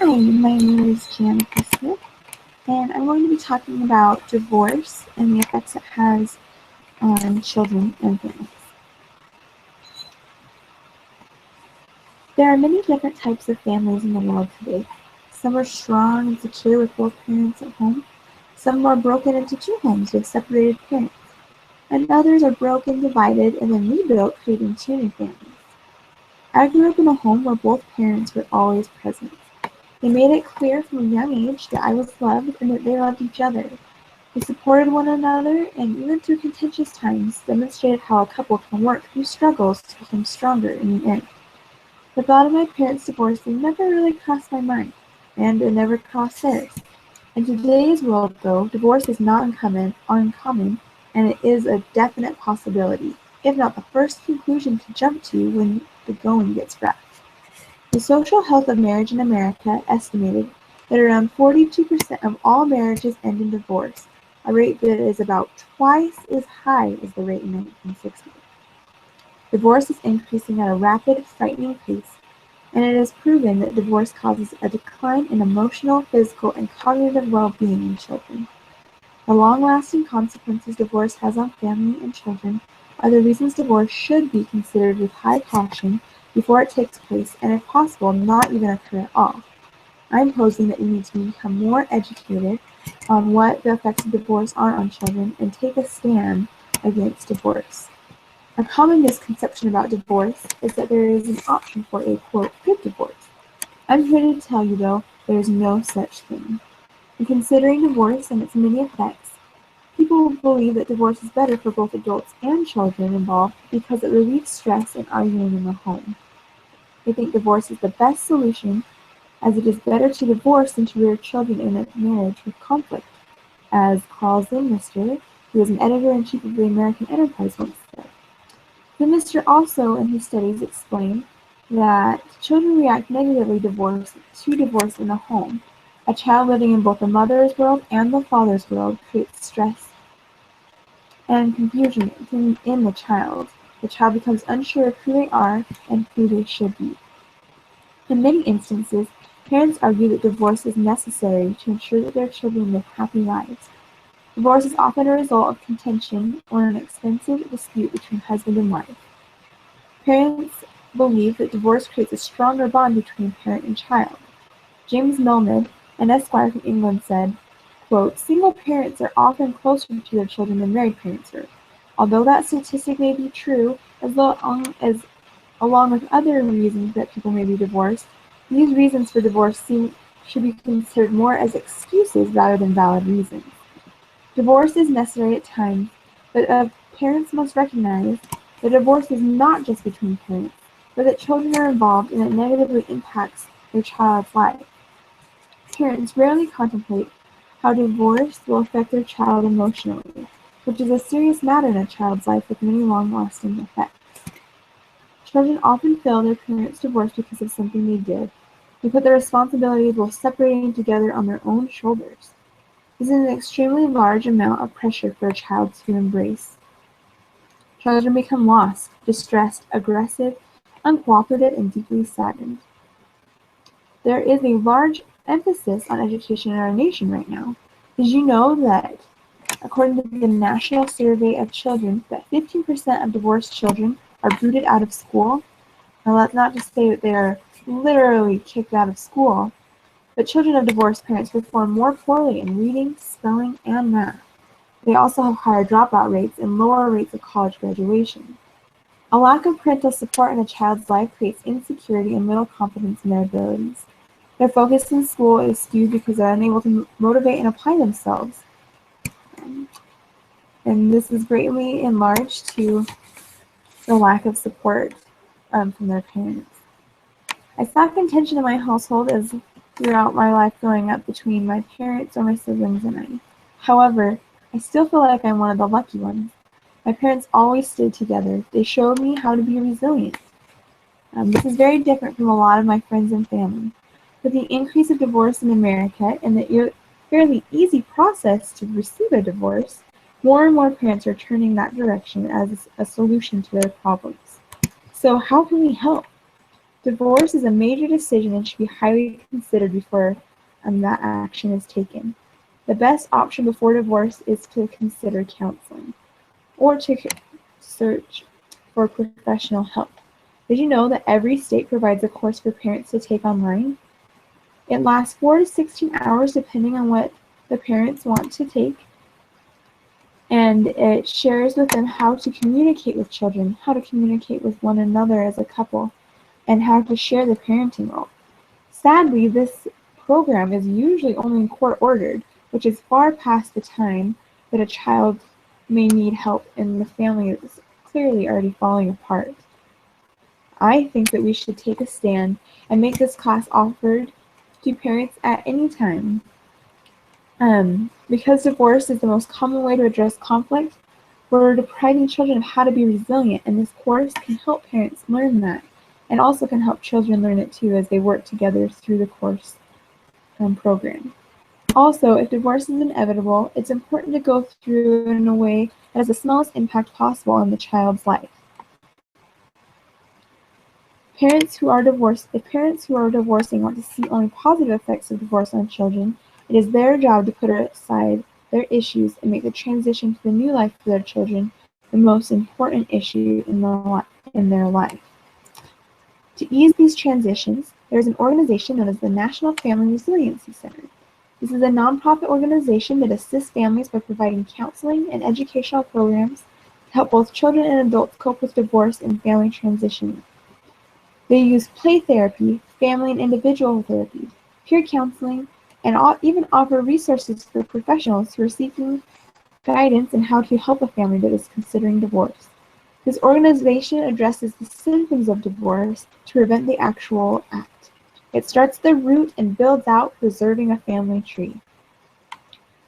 Hi, my name is Janika Speech, and I'm going to be talking about divorce and the effects it has on children and families. There are many different types of families in the world today. Some are strong and secure with both parents at home, some are broken into two homes with separated parents, and others are broken, divided, and then rebuilt, creating two new families. I grew up in a home where both parents were always present. They made it clear from a young age that I was loved and that they loved each other. They supported one another and, even through contentious times, demonstrated how a couple can work through struggles to become stronger in the end. The thought of my parents divorcing never really crossed my mind, and it never crossed theirs. In today's world, though, divorce is not uncommon, and it is a definite possibility, if not the first conclusion to jump to when the going gets rough. The Social Health of Marriage in America estimated that around 42% of all marriages end in divorce, a rate that is about twice as high as the rate in 1960. Divorce is increasing at a rapid, frightening pace, and it is proven that divorce causes a decline in emotional, physical, and cognitive well-being in children. The long-lasting consequences divorce has on family and children are the reasons divorce should be considered with high caution before it takes place, and if possible, not even occur at all. I'm posing that we need to become more educated on what the effects of divorce are on children and take a stand against divorce. A common misconception about divorce is that there is an option for a, quote, good divorce. I'm here to tell you, though, there is no such thing. In considering divorce and its many effects, people believe that divorce is better for both adults and children involved because it relieves stress and arguing in the home. They think divorce is the best solution, as it is better to divorce than to rear children in a marriage with conflict, as Carl Zimnister, who is an editor-in-chief of the American Enterprise, once said. Zimnister also, in his studies, explained that children react negatively to divorce in the home. A child living in both the mother's world and the father's world creates stress and confusion in the child. The child becomes unsure of who they are and who they should be. In many instances, parents argue that divorce is necessary to ensure that their children live happy lives. Divorce is often a result of contention or an expensive dispute between husband and wife. Parents believe that divorce creates a stronger bond between parent and child. James Milne, an esquire from England, said, quote, "Single parents are often closer to their children than married parents are. Although that statistic may be true, along with other reasons that people may be divorced, these reasons for divorce should be considered more as excuses rather than valid reasons. Divorce is necessary at times, but parents must recognize that divorce is not just between parents, but that children are involved and it negatively impacts their child's life. Parents rarely contemplate how divorce will affect their child emotionally, which is a serious matter in a child's life with many long-lasting effects. Children often feel their parents divorced because of something they did. They put the responsibility of both separating together on their own shoulders. This is an extremely large amount of pressure for a child to embrace. Children become lost, distressed, aggressive, uncooperative, and deeply saddened. There is a large emphasis on education in our nation right now. Did you know that, according to the National Survey of Children, that 15% of divorced children are booted out of school? Now, that's not to say that they are literally kicked out of school, but children of divorced parents perform more poorly in reading, spelling, and math. They also have higher dropout rates and lower rates of college graduation. A lack of parental support in a child's life creates insecurity and little confidence in their abilities. Their focus in school is skewed because they're unable to motivate and apply themselves. And this is greatly enlarged to the lack of support from their parents. I saw contention in my household as throughout my life growing up between my parents or my siblings and I. However, I still feel like I'm one of the lucky ones. My parents always stayed together. They showed me how to be resilient. This is very different from a lot of my friends and family. With the increase of divorce in America and the fairly easy process to receive a divorce, more and more parents are turning that direction as a solution to their problems. So how can we help? Divorce is a major decision and should be highly considered before that action is taken. The best option before divorce is to consider counseling or to search for professional help. Did you know that every state provides a course for parents to take online? It lasts 4 to 16 hours depending on what the parents want to take, and it shares with them how to communicate with children, how to communicate with one another as a couple, and how to share the parenting role. Sadly, this program is usually only court-ordered, which is far past the time that a child may need help and the family is clearly already falling apart. I think that we should take a stand and make this class offered to parents at any time. Because divorce is the most common way to address conflict, we're depriving children of how to be resilient, and this course can help parents learn that, and also can help children learn it too as they work together through the course program. Also, if divorce is inevitable, it's important to go through in a way that has the smallest impact possible on the child's life. If parents who are divorcing want to see only positive effects of divorce on children, it is their job to put aside their issues and make the transition to the new life for their children the most important issue in their life. To ease these transitions, there is an organization known as the National Family Resiliency Center. This is a nonprofit organization that assists families by providing counseling and educational programs to help both children and adults cope with divorce and family transition. They use play therapy, family and individual therapy, peer counseling, and even offer resources for professionals who are seeking guidance on how to help a family that is considering divorce. This organization addresses the symptoms of divorce to prevent the actual act. It starts at the root and builds out, preserving a family tree.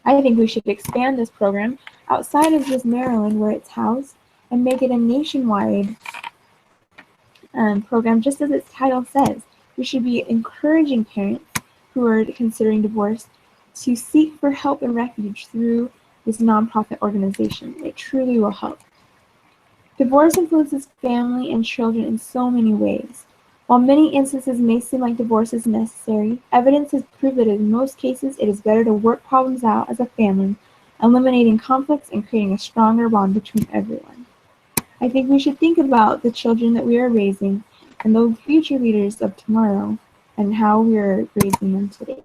I think we should expand this program outside of just Maryland, where it's housed, and make it a nationwide program, just as its title says. We should be encouraging parents who are considering divorce to seek for help and refuge through this nonprofit organization. It truly will help. Divorce influences family and children in so many ways. While many instances may seem like divorce is necessary, evidence has proved that in most cases it is better to work problems out as a family, eliminating conflicts and creating a stronger bond between everyone. I think we should think about the children that we are raising and the future leaders of tomorrow and how we are raising them today.